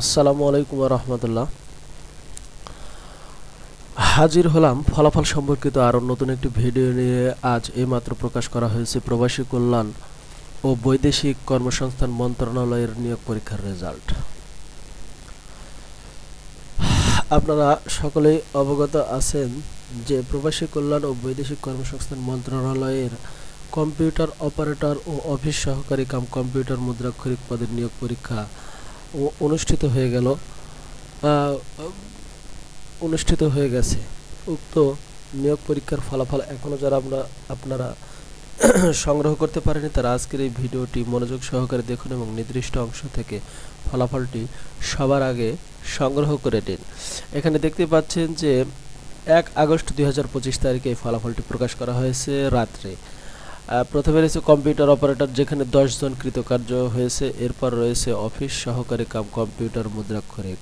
আসসালামু আলাইকুম ওয়া রাহমাতুল্লাহ। হাজির হলাম ফলাফল সম্পর্কিত আরও নতুন একটি ভিডিও নিয়ে। আজ এইমাত্র প্রকাশ করা হয়েছে প্রবাসী কল্যাণ ও বৈদেশিক কর্মসংস্থান মন্ত্রণালয়ের নিয়োগ পরীক্ষার রেজাল্ট। আপনারা সকলেই অবগত আছেন যে প্রবাসী কল্যাণ ও বৈদেশিক কর্মসংস্থান মন্ত্রণালয়ের কম্পিউটার অপারেটর ও অফিস সহকারী কাম কম্পিউটার মুদ্রাক্ষরিক পদের নিয়োগ পরীক্ষা অনুষ্ঠিত হয়ে গেছে। উক্ত নিয়োগ পরীক্ষার ফলাফল এখনও যারা আপনারা সংগ্রহ করতে পারেনি তারা আজকের এই ভিডিওটি মনোযোগ সহকারে দেখুন এবং নির্দিষ্ট অংশ থেকে ফলাফলটি সবার আগে সংগ্রহ করে নিন। এখানে দেখতে পাচ্ছেন যে 1 আগস্ট 2025 তারিখে এই ফলাফলটি প্রকাশ করা হয়েছে রাত্রে। প্রথমে রয়েছে কম্পিউটার অপারেটর, যেখানে 10 জন কৃতকার্য হয়েছে। এরপর রয়েছে অফিস সহকারী কাম কম্পিউটার মুদ্রাক্ষরিক,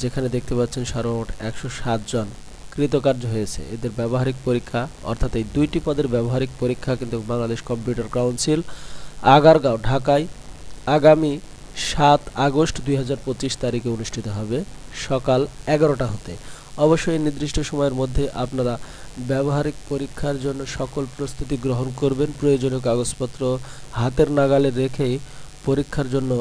যেখানে দেখতে পাচ্ছেন সর্বমোট 107 জন কৃতকার্য হয়েছে। এদের ব্যবহারিক পরীক্ষা, অর্থাৎ এই দুইটি পদের ব্যবহারিক পরীক্ষা কিন্তু বাংলাদেশ কম্পিউটার কাউন্সিল আগারগাঁও ঢাকায় আগামী 7 আগস্ট 2025 তারিখে অনুষ্ঠিত হবে সকাল 11টা হতে। অবশ্যই নির্দিষ্ট সময়ের মধ্যে আপনারা ব্যবহারিক পরীক্ষার জন্য সকল প্রস্তুতি গ্রহণ করবেন। প্রয়োজনীয় কাগজপত্র হাতের নাগালে রেখেই পরীক্ষার জন্য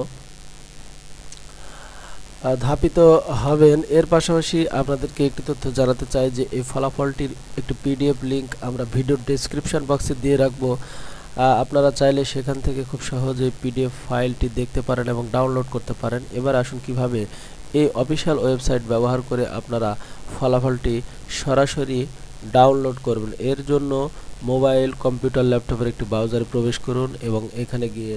ধাপিত হবেন। এর পাশাপাশি আপনাদেরকে একটি তথ্য জানাতে চাই যে এই ফলাফলটির একটি পিডিএফ লিংক আমরা ভিডিওর ডেসক্রিপশন বক্সে দিয়ে রাখবো। আপনারা চাইলে সেখান থেকে খুব সহজেই পিডিএফ ফাইলটি দেখতে পারেন এবং ডাউনলোড করতে পারেন। এবার আসুন কিভাবে এই অফিসিয়াল ওয়েবসাইট ব্যবহার করে আপনারা ফলাফলটি সরাসরি ডাউনলোড করবেন। এর জন্য মোবাইল, কম্পিউটার, ল্যাপটপের একটি ব্রাউজারে প্রবেশ করুন এবং এখানে গিয়ে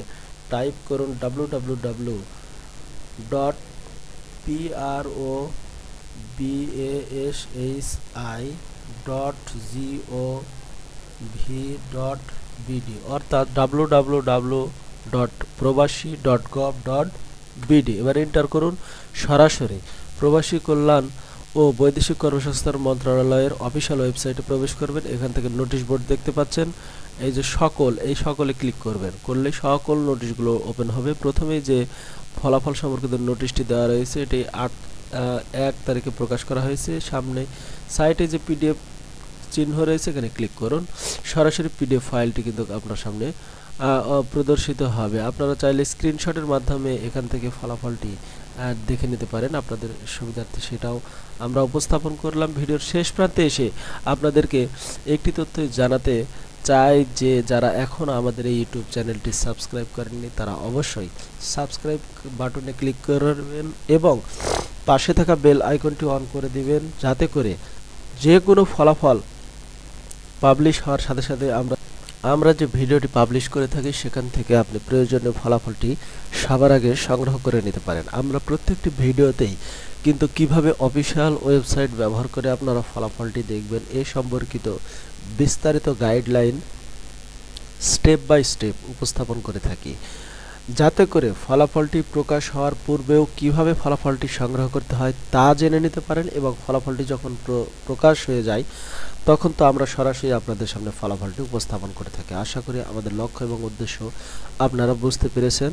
টাইপ করুন www.probashi.gov.bd অর্থাৎ www.probashi.gov.bd। এবার এন্টার করুন। সরাসরি প্রবাসী কল্যাণ ও বৈদেশিক কর্মসংস্থান মন্ত্রণালয়ের অফিসিয়াল ওয়েবসাইটে প্রবেশ করবেন। এখান থেকে নোটিশ বোর্ড দেখতে পাচ্ছেন, এই যে সকলে ক্লিক করবেন। করলে সকল নোটিশগুলো ওপেন হবে। প্রথমেই যে ফলাফল সম্পর্কিত নোটিশটি দেওয়া রয়েছে এটি 1 তারিখে প্রকাশ করা হয়েছে। সামনে সাইটে যে পিডিএফ চিহ্ন রয়েছে এখানে ক্লিক করুন। সরাসরি পিডিএফ ফাইলটি কিন্তু আপনার সামনে প্রদর্শিত হবে। আপনারা চাইলে স্ক্রিনশটের মাধ্যমে এখান থেকে ফলাফলটি দেখে নিতে পারেন আপনাদের সুবিধার্থে। সেটাও আমরা উপস্থাপন করলাম। ভিডিওর শেষ প্রান্তে এসে আপনাদেরকে একটি তথ্য জানাতে চাই যে যারা এখনও আমাদের এই ইউটিউব চ্যানেলটি সাবস্ক্রাইব করেননি তারা অবশ্যই সাবস্ক্রাইব বাটনে ক্লিক করবেন এবং পাশে থাকা বেল আইকনটি অন করে দিবেন, যাতে করে যে কোনো ফলাফল পাবলিশ হওয়ার সাথে সাথে আমরা যে ভিডিওটি পাবলিশ করে থাকি সেখান থেকে আপনি প্রয়োজনীয় ফলাফলটি সবার আগে সংগ্রহ করে নিতে পারেন। আমরা প্রত্যেকটি ভিডিওতেই কিন্তু কিভাবে অফিসিয়াল ওয়েবসাইট ব্যবহার করে আপনারা ফলাফলটি দেখবেন এ সম্পর্কিত বিস্তারিত গাইডলাইন স্টেপ বাই স্টেপ উপস্থাপন করে থাকি, যাতে করে ফলাফলটি প্রকাশ হওয়ার পূর্বেও কিভাবে ফলাফলটি সংগ্রহ করতে হয় তা জেনে নিতে পারেন এবং ফলাফলটি যখন প্রকাশ হয়ে যায় তখন তো আমরা সরাসরি আপনাদের সামনে ফলাফলটি উপস্থাপন করে থাকি। আশা করি আমাদের লক্ষ্য এবং উদ্দেশ্য আপনারা বুঝতে পেরেছেন।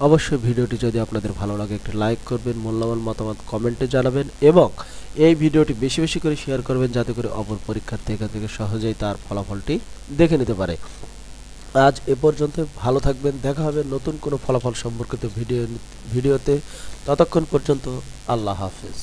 অবশ্যই ভিডিওটি যদি আপনাদের ভালো লাগে একটি লাইক করবেন, মূল্যবান মতামত কমেন্টে জানাবেন এবং এই ভিডিওটি বেশি বেশি করে শেয়ার করবেন, যাতে করে অপর পরীক্ষার্থী এখান থেকে সহজেই তার ফলাফলটি দেখে নিতে পারে। আজ এ পর্যন্ত। ভালো থাকবেন। দেখা হবে নতুন কোনো ফলাফল সম্পর্কিত ভিডিওতে। ততক্ষণ পর্যন্ত আল্লাহ হাফেজ।